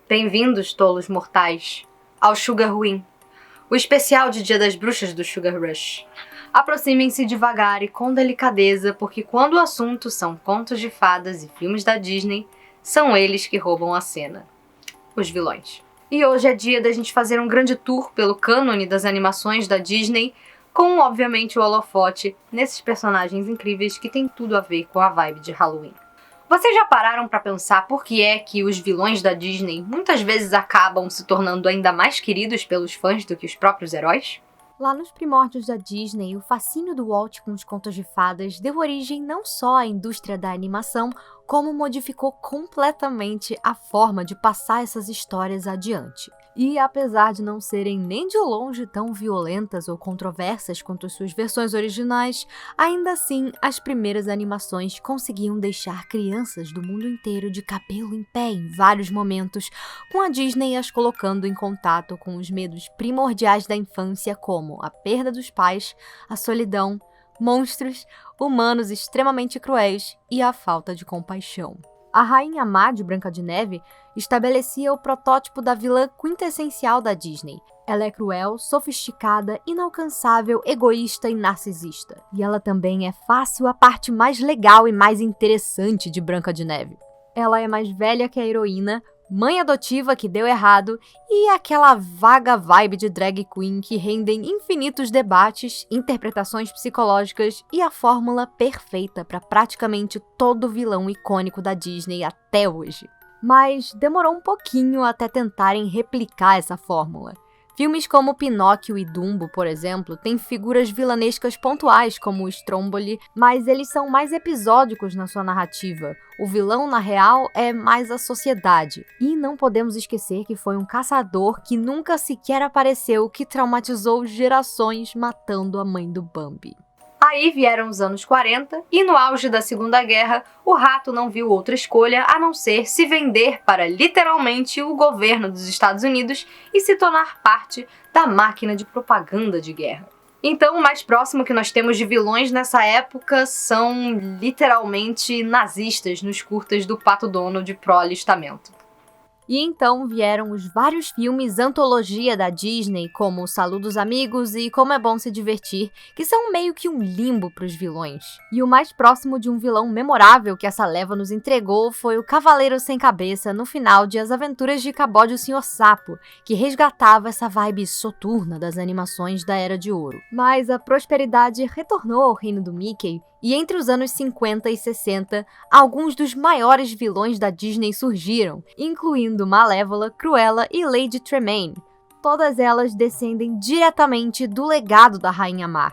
Bem-vindos, tolos mortais, ao Sugar Ruim, o especial de Dia das Bruxas do Sugar Rush. Aproximem-se devagar e com delicadeza, porque quando o assunto são contos de fadas e filmes da Disney, são eles que roubam a cena. Os vilões. E hoje é dia da gente fazer um grande tour pelo cânone das animações da Disney, com, obviamente, o holofote nesses personagens incríveis que tem tudo a ver com a vibe de Halloween. Vocês já pararam pra pensar por que é que os vilões da Disney muitas vezes acabam se tornando ainda mais queridos pelos fãs do que os próprios heróis? Lá nos primórdios da Disney, o fascínio do Walt com os contos de fadas deu origem não só à indústria da animação, como modificou completamente a forma de passar essas histórias adiante. E apesar de não serem nem de longe tão violentas ou controversas quanto suas versões originais, ainda assim as primeiras animações conseguiam deixar crianças do mundo inteiro de cabelo em pé em vários momentos, com a Disney as colocando em contato com os medos primordiais da infância, como a perda dos pais, a solidão, monstros, humanos extremamente cruéis e a falta de compaixão. A Rainha Má de Branca de Neve estabelecia o protótipo da vilã quintessencial da Disney. Ela é cruel, sofisticada, inalcançável, egoísta e narcisista. E ela também é fácil a parte mais legal e mais interessante de Branca de Neve. Ela é mais velha que a heroína, mãe adotiva que deu errado e aquela vaga vibe de drag queen que rendem infinitos debates, interpretações psicológicas e a fórmula perfeita para praticamente todo vilão icônico da Disney até hoje. Mas demorou um pouquinho até tentarem replicar essa fórmula. Filmes como Pinóquio e Dumbo, por exemplo, têm figuras vilanescas pontuais como o Stromboli, mas eles são mais episódicos na sua narrativa. O vilão, na real, é mais a sociedade. E não podemos esquecer que foi um caçador que nunca sequer apareceu que traumatizou gerações matando a mãe do Bambi. Aí vieram os anos 40 e no auge da Segunda Guerra, o rato não viu outra escolha a não ser se vender para literalmente o governo dos Estados Unidos e se tornar parte da máquina de propaganda de guerra. Então o mais próximo que nós temos de vilões nessa época são literalmente nazistas nos curtas do Pato Donald pró-alistamento. E então vieram os vários filmes antologia da Disney, como O Saludo dos Amigos e Como é Bom Se Divertir, que são meio que um limbo para os vilões. E o mais próximo de um vilão memorável que essa leva nos entregou foi o Cavaleiro Sem Cabeça no final de As Aventuras de Cabode o Senhor Sapo, que resgatava essa vibe soturna das animações da Era de Ouro. Mas a prosperidade retornou ao reino do Mickey, e entre os anos 50 e 60, alguns dos maiores vilões da Disney surgiram, incluindo Malévola, Cruella e Lady Tremaine. Todas elas descendem diretamente do legado da Rainha Má.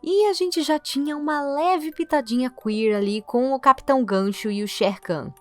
E a gente já tinha uma leve pitadinha queer ali com o Capitão Gancho e o Shere Khan.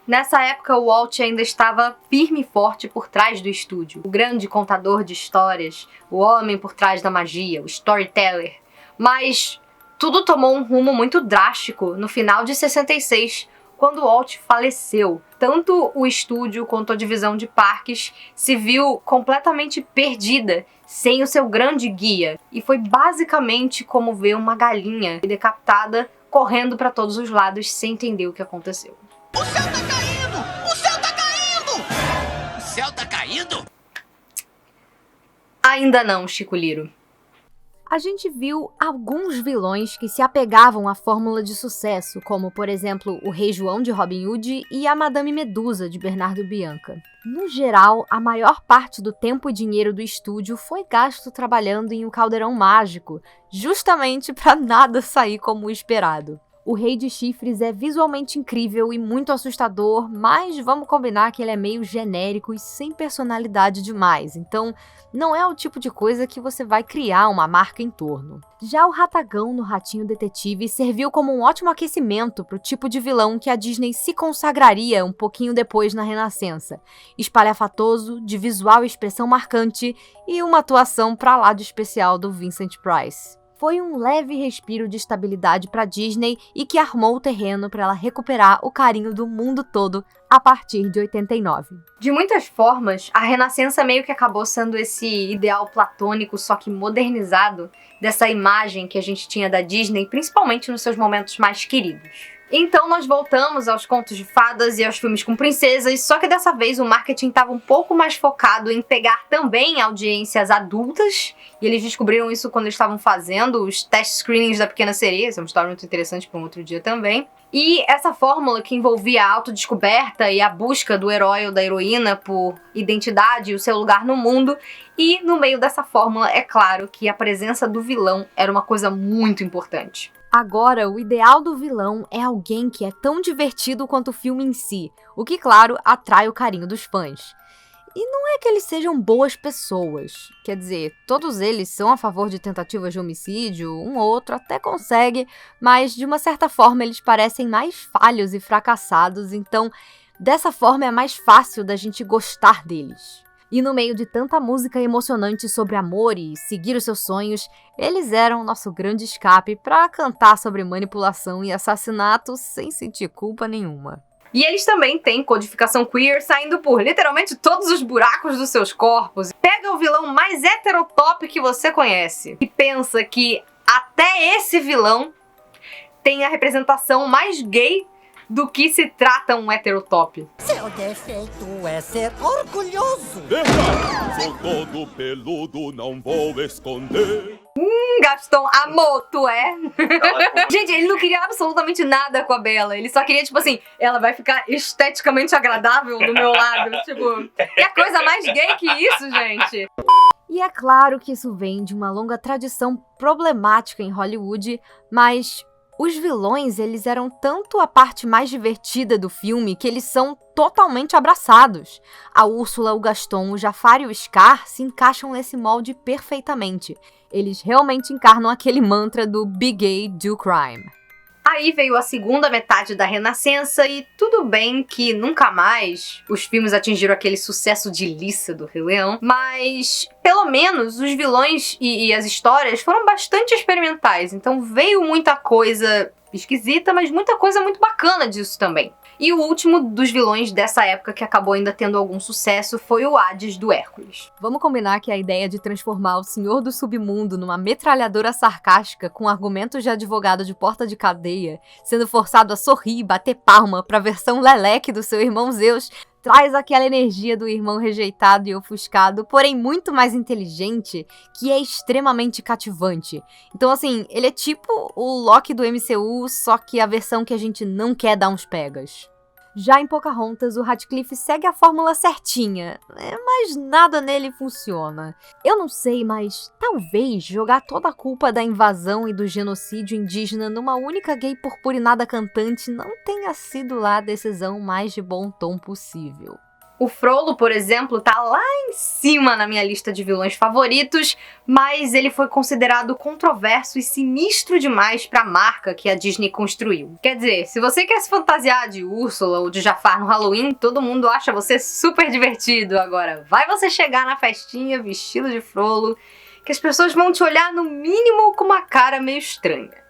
Nessa época, o Walt ainda estava firme e forte por trás do estúdio. O grande contador de histórias, o homem por trás da magia, o storyteller. Mas tudo tomou um rumo muito drástico no final de 66, quando Walt faleceu. Tanto o estúdio quanto a divisão de parques se viu completamente perdida, sem o seu grande guia. E foi basicamente como ver uma galinha decapitada correndo para todos os lados sem entender o que aconteceu. O céu tá caindo! O céu tá caindo! O céu tá caindo? Ainda não, Chico Liro. A gente viu alguns vilões que se apegavam à fórmula de sucesso, como, por exemplo, o Rei João de Robin Hood e a Madame Medusa de Bernardo Bianca. No geral, a maior parte do tempo e dinheiro do estúdio foi gasto trabalhando em um caldeirão mágico, justamente para nada sair como esperado. O Rei de Chifres é visualmente incrível e muito assustador, mas vamos combinar que ele é meio genérico e sem personalidade demais, então não é o tipo de coisa que você vai criar uma marca em torno. Já o Ratagão no Ratinho Detetive serviu como um ótimo aquecimento para o tipo de vilão que a Disney se consagraria um pouquinho depois na Renascença. Espalhafatoso, de visual e expressão marcante e uma atuação pra lá de especial do Vincent Price. Foi um leve respiro de estabilidade para Disney e que armou o terreno para ela recuperar o carinho do mundo todo a partir de 89. De muitas formas, a Renascença meio que acabou sendo esse ideal platônico, só que modernizado, dessa imagem que a gente tinha da Disney, principalmente nos seus momentos mais queridos. Então nós voltamos aos contos de fadas e aos filmes com princesas, só que dessa vez o marketing estava um pouco mais focado em pegar também audiências adultas, e eles descobriram isso quando eles estavam fazendo os test screenings da Pequena Sereia, essa é uma história muito interessante para um outro dia também. E essa fórmula que envolvia a autodescoberta e a busca do herói ou da heroína por identidade e o seu lugar no mundo, e no meio dessa fórmula é claro que a presença do vilão era uma coisa muito importante. Agora, o ideal do vilão é alguém que é tão divertido quanto o filme em si, o que, claro, atrai o carinho dos fãs. E não é que eles sejam boas pessoas, quer dizer, todos eles são a favor de tentativas de homicídio, um ou outro até consegue, mas de uma certa forma eles parecem mais falhos e fracassados, então dessa forma é mais fácil da gente gostar deles. E no meio de tanta música emocionante sobre amor e seguir os seus sonhos, eles eram nosso grande escape para cantar sobre manipulação e assassinato sem sentir culpa nenhuma. E eles também têm codificação queer saindo por literalmente todos os buracos dos seus corpos. Pega o vilão mais heterotop que você conhece e pensa que até esse vilão tem a representação mais gay do que se trata um heterotop. Seu defeito é ser orgulhoso. Verdade, sou todo peludo, não vou esconder. Gaston, amor, tu é? Gente, ele não queria absolutamente nada com a Bella. Ele só queria, tipo assim, ela vai ficar esteticamente agradável do meu lado. Tipo, que a coisa mais gay que isso, gente. E é claro que isso vem de uma longa tradição problemática em Hollywood, mas os vilões, eles eram tanto a parte mais divertida do filme que eles são totalmente abraçados. A Úrsula, o Gaston, o Jafar e o Scar se encaixam nesse molde perfeitamente. Eles realmente encarnam aquele mantra do Be Gay, Do Crime. Aí veio a segunda metade da Renascença e tudo bem que nunca mais os filmes atingiram aquele sucesso de liça do Rei Leão, mas pelo menos os vilões e as histórias foram bastante experimentais, então veio muita coisa esquisita, mas muita coisa muito bacana disso também. E o último dos vilões dessa época que acabou ainda tendo algum sucesso foi o Hades do Hércules. Vamos combinar que a ideia de transformar o Senhor do Submundo numa metralhadora sarcástica com argumentos de advogado de porta de cadeia, sendo forçado a sorrir e bater palma pra versão leleque do seu irmão Zeus, traz aquela energia do irmão rejeitado e ofuscado, porém muito mais inteligente, que é extremamente cativante. Então assim, ele é tipo o Loki do MCU, só que a versão que a gente não quer dar uns pegas. Já em Pocahontas, o Radcliffe segue a fórmula certinha, mas nada nele funciona. Eu não sei, mas talvez jogar toda a culpa da invasão e do genocídio indígena numa única gay purpurinada cantante não tenha sido lá a decisão mais de bom tom possível. O Frollo, por exemplo, tá lá em cima na minha lista de vilões favoritos, mas ele foi considerado controverso e sinistro demais pra marca que a Disney construiu. Quer dizer, se você quer se fantasiar de Úrsula ou de Jafar no Halloween, todo mundo acha você super divertido. Agora, vai você chegar na festinha vestido de Frollo, que as pessoas vão te olhar no mínimo com uma cara meio estranha.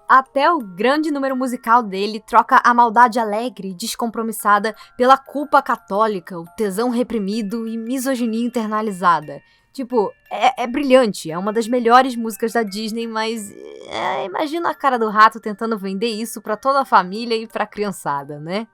Até o grande número musical dele troca a maldade alegre e descompromissada pela culpa católica, o tesão reprimido e misoginia internalizada. Tipo, é brilhante, é uma das melhores músicas da Disney, mas imagina a cara do rato tentando vender isso pra toda a família e pra criançada, né?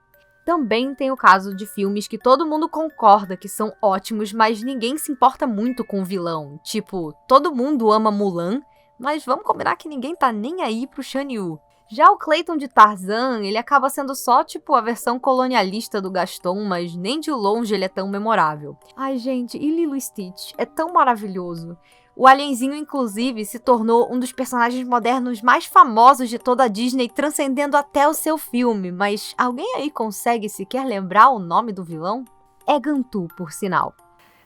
Também tem o caso de filmes que todo mundo concorda que são ótimos, mas ninguém se importa muito com o vilão. Tipo, todo mundo ama Mulan, mas vamos combinar que ninguém tá nem aí pro Shan Yu. Já o Clayton de Tarzan, ele acaba sendo só tipo a versão colonialista do Gaston, mas nem de longe ele é tão memorável. Ai gente, e Lilo e Stitch? É tão maravilhoso. O alienzinho, inclusive, se tornou um dos personagens modernos mais famosos de toda a Disney, transcendendo até o seu filme, mas alguém aí consegue sequer lembrar o nome do vilão? É Gantu, por sinal.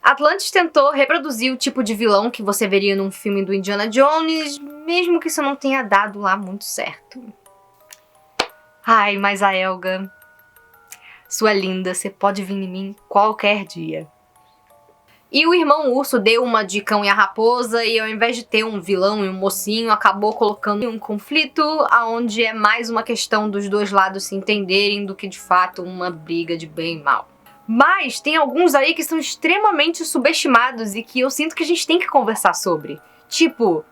Atlantis tentou reproduzir o tipo de vilão que você veria num filme do Indiana Jones, mesmo que isso não tenha dado lá muito certo. Ai, mas a Elga, sua linda, você pode vir em mim qualquer dia. E o irmão urso deu uma de Cão e a Raposa e ao invés de ter um vilão e um mocinho, acabou colocando um conflito onde é mais uma questão dos dois lados se entenderem do que de fato uma briga de bem e mal. Mas tem alguns aí que são extremamente subestimados e que eu sinto que a gente tem que conversar sobre. Tipo,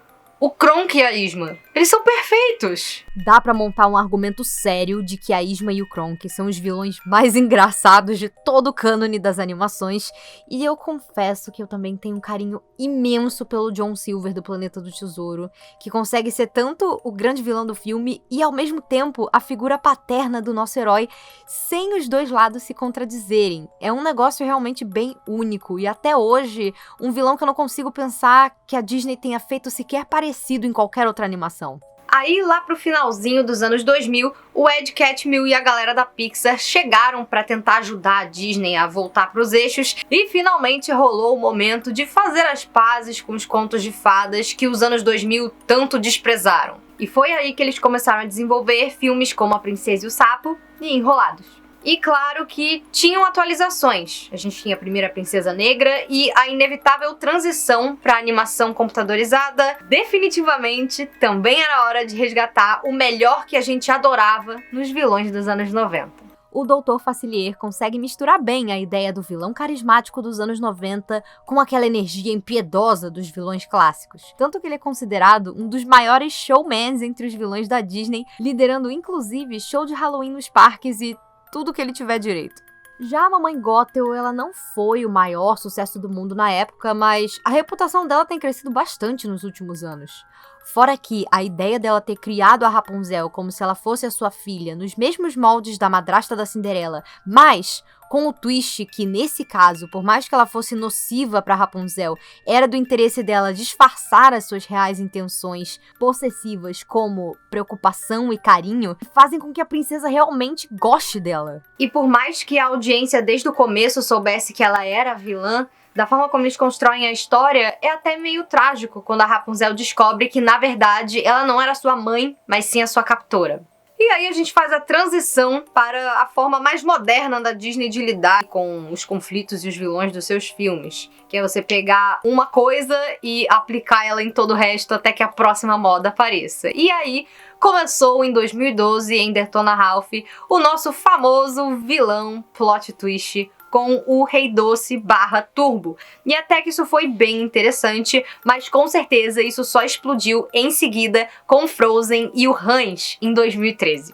O Kronk e a Yzma, eles são perfeitos! Dá pra montar um argumento sério de que a Yzma e o Kronk são os vilões mais engraçados de todo o cânone das animações, e eu confesso que eu também tenho um carinho imenso pelo John Silver do Planeta do Tesouro, que consegue ser tanto o grande vilão do filme e ao mesmo tempo a figura paterna do nosso herói, sem os dois lados se contradizerem. É um negócio realmente bem único, e até hoje, um vilão que eu não consigo pensar que a Disney tenha feito sequer parecido em qualquer outra animação. Aí, lá pro finalzinho dos anos 2000, o Ed Catmull e a galera da Pixar chegaram pra tentar ajudar a Disney a voltar pros eixos e finalmente rolou o momento de fazer as pazes com os contos de fadas que os anos 2000 tanto desprezaram. E foi aí que eles começaram a desenvolver filmes como A Princesa e o Sapo e Enrolados. E claro que tinham atualizações. A gente tinha a primeira Princesa Negra e a inevitável transição para animação computadorizada. Definitivamente, também era hora de resgatar o melhor que a gente adorava nos vilões dos anos 90. O Dr. Facilier consegue misturar bem a ideia do vilão carismático dos anos 90 com aquela energia impiedosa dos vilões clássicos. Tanto que ele é considerado um dos maiores showmans entre os vilões da Disney, liderando inclusive show de Halloween nos parques e tudo que ele tiver direito. Já a Mamãe Gothel, ela não foi o maior sucesso do mundo na época, mas a reputação dela tem crescido bastante nos últimos anos. Fora que a ideia dela ter criado a Rapunzel como se ela fosse a sua filha, nos mesmos moldes da madrasta da Cinderela, mas com o twist que, nesse caso, por mais que ela fosse nociva para Rapunzel, era do interesse dela disfarçar as suas reais intenções possessivas como preocupação e carinho, fazem com que a princesa realmente goste dela. E por mais que a audiência desde o começo soubesse que ela era a vilã, da forma como eles constroem a história, é até meio trágico quando a Rapunzel descobre que, na verdade, ela não era sua mãe, mas sim a sua captora. E aí a gente faz a transição para a forma mais moderna da Disney de lidar com os conflitos e os vilões dos seus filmes, que é você pegar uma coisa e aplicar ela em todo o resto até que a próxima moda apareça. E aí começou em 2012, em Detona Ralph, o nosso famoso vilão plot twist com o Rei Doce / Turbo. E até que isso foi bem interessante, mas com certeza isso só explodiu em seguida com Frozen e o Hans em 2013.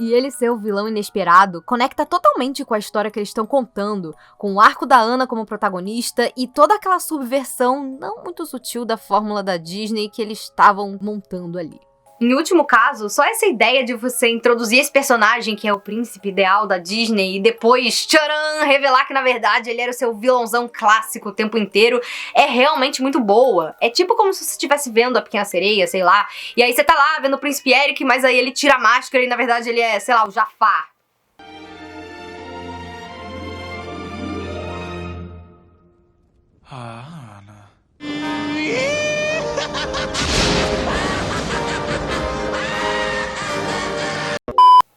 E ele ser o vilão inesperado conecta totalmente com a história que eles estão contando, com o arco da Anna como protagonista e toda aquela subversão não muito sutil da fórmula da Disney que eles estavam montando ali. Em último caso, só essa ideia de você introduzir esse personagem que é o príncipe ideal da Disney e depois, tcharam, revelar que na verdade ele era o seu vilãozão clássico o tempo inteiro é realmente muito boa. É tipo como se você estivesse vendo a Pequena Sereia, sei lá, e aí você tá lá vendo o príncipe Eric, mas aí ele tira a máscara e na verdade ele é, sei lá, o Jafar. Ah, Ana.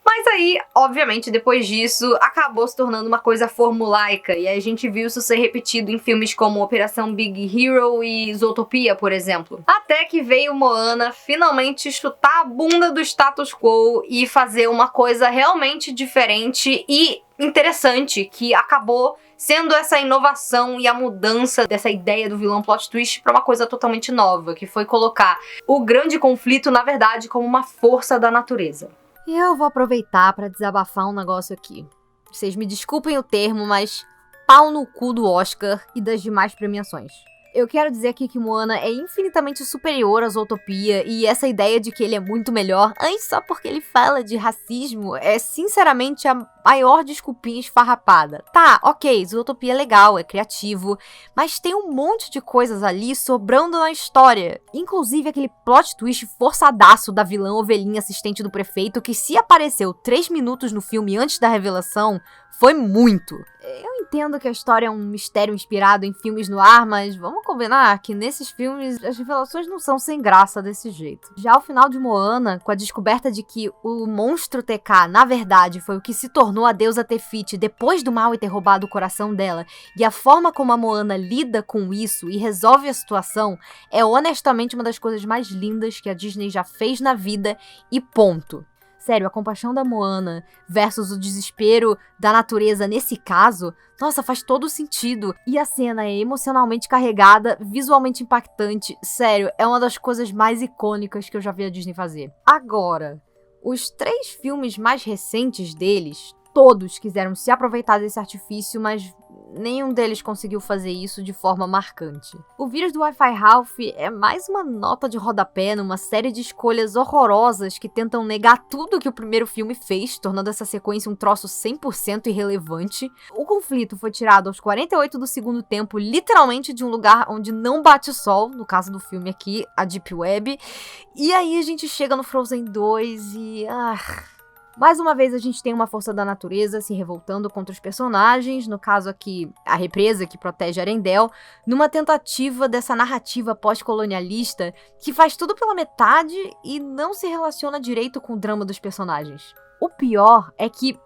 Mas aí, obviamente, depois disso, acabou se tornando uma coisa formulaica, e a gente viu isso ser repetido em filmes como Operação Big Hero e Zootopia, por exemplo. Até que veio Moana finalmente chutar a bunda do status quo e fazer uma coisa realmente diferente e interessante, que acabou sendo essa inovação e a mudança dessa ideia do vilão plot twist para uma coisa totalmente nova, que foi colocar o grande conflito, na verdade, como uma força da natureza. E eu vou aproveitar para desabafar um negócio aqui. Vocês me desculpem o termo, mas pau no cu do Oscar e das demais premiações. Eu quero dizer aqui que Moana é infinitamente superior a Zootopia e essa ideia de que ele é muito melhor, só porque ele fala de racismo, é sinceramente a maior desculpinha esfarrapada. Tá, ok, Zootopia é legal, é criativo, mas tem um monte de coisas ali sobrando na história. Inclusive aquele plot twist forçadaço da vilã ovelhinha assistente do prefeito que se apareceu 3 minutos no filme antes da revelação, foi muito. Eu entendo que a história é um mistério inspirado em filmes no ar, mas vamos combinar que nesses filmes as revelações não são sem graça desse jeito. Já o final de Moana, com a descoberta de que o monstro TK, na verdade, foi o que se tornou a deusa Tefiti depois do mal ter roubado o coração dela, e a forma como a Moana lida com isso e resolve a situação, é honestamente uma das coisas mais lindas que a Disney já fez na vida e ponto. Sério, a compaixão da Moana versus o desespero da natureza nesse caso, nossa, faz todo sentido. E a cena é emocionalmente carregada, visualmente impactante. Sério, é uma das coisas mais icônicas que eu já vi a Disney fazer. Agora, os 3 filmes mais recentes deles, todos quiseram se aproveitar desse artifício, mas nenhum deles conseguiu fazer isso de forma marcante. O vírus do Wi-Fi Ralph é mais uma nota de rodapé numa série de escolhas horrorosas que tentam negar tudo que o primeiro filme fez, tornando essa sequência um troço 100% irrelevante. O conflito foi tirado aos 48 do segundo tempo, literalmente de um lugar onde não bate o sol, no caso do filme aqui, a Deep Web. E aí a gente chega no Frozen 2 e... mais uma vez a gente tem uma força da natureza se revoltando contra os personagens, no caso aqui a represa que protege Arendelle, numa tentativa dessa narrativa pós-colonialista que faz tudo pela metade e não se relaciona direito com o drama dos personagens. O pior é que,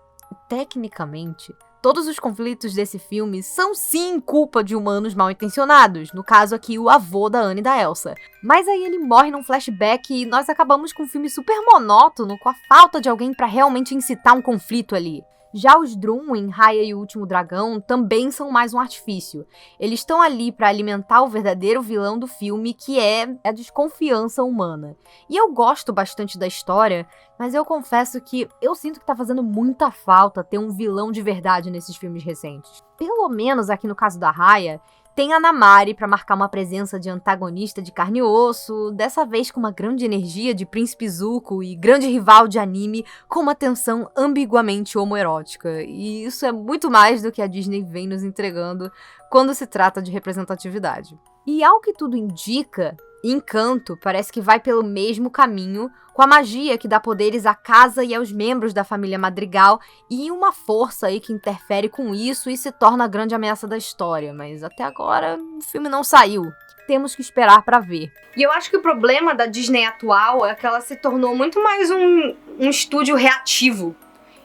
tecnicamente, todos os conflitos desse filme são sim culpa de humanos mal intencionados, no caso aqui o avô da Anne e da Elsa. Mas aí ele morre num flashback e nós acabamos com um filme super monótono, com a falta de alguém pra realmente incitar um conflito ali. Já os Drum em Raya e o Último Dragão também são mais um artifício. Eles estão ali para alimentar o verdadeiro vilão do filme, que é a desconfiança humana. E eu gosto bastante da história, mas eu confesso que eu sinto que tá fazendo muita falta ter um vilão de verdade nesses filmes recentes. Pelo menos aqui no caso da Raya, tem a Namaari para marcar uma presença de antagonista de carne e osso, dessa vez com uma grande energia de príncipe Zuko e grande rival de anime, com uma tensão ambiguamente homoerótica. E isso é muito mais do que a Disney vem nos entregando quando se trata de representatividade. E ao que tudo indica, Encanto parece que vai pelo mesmo caminho, com a magia que dá poderes à casa e aos membros da família Madrigal, e uma força aí que interfere com isso e se torna a grande ameaça da história. Mas até agora o filme não saiu. Temos que esperar pra ver. E eu acho que o problema da Disney atual é que ela se tornou muito mais um estúdio reativo.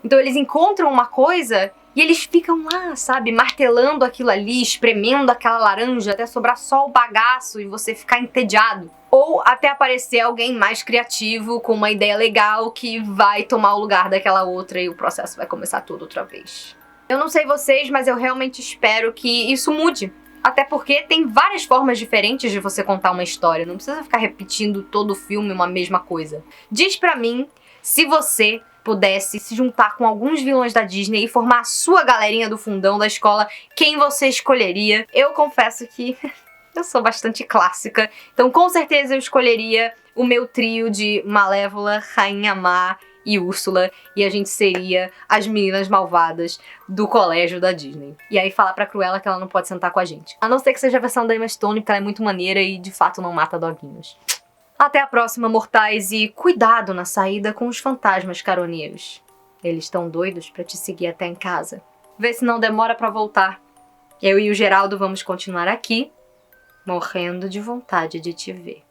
Então eles encontram uma coisa e eles ficam lá, sabe, martelando aquilo ali, espremendo aquela laranja até sobrar só o bagaço e você ficar entediado. Ou até aparecer alguém mais criativo com uma ideia legal que vai tomar o lugar daquela outra e o processo vai começar tudo outra vez. Eu não sei vocês, mas eu realmente espero que isso mude. Até porque tem várias formas diferentes de você contar uma história. Não precisa ficar repetindo todo o filme uma mesma coisa. Diz pra mim se você pudesse se juntar com alguns vilões da Disney e formar a sua galerinha do fundão da escola, quem você escolheria? Eu confesso que eu sou bastante clássica, então com certeza eu escolheria o meu trio de Malévola, Rainha Má e Úrsula, e a gente seria as meninas malvadas do colégio da Disney. E aí falar pra Cruella que ela não pode sentar com a gente. A não ser que seja a versão da Emma Stone, porque ela é muito maneira e de fato não mata doguinhos. Até a próxima, mortais, e cuidado na saída com os fantasmas caroneiros. Eles estão doidos pra te seguir até em casa. Vê se não demora pra voltar. Eu e o Geraldo vamos continuar aqui, morrendo de vontade de te ver.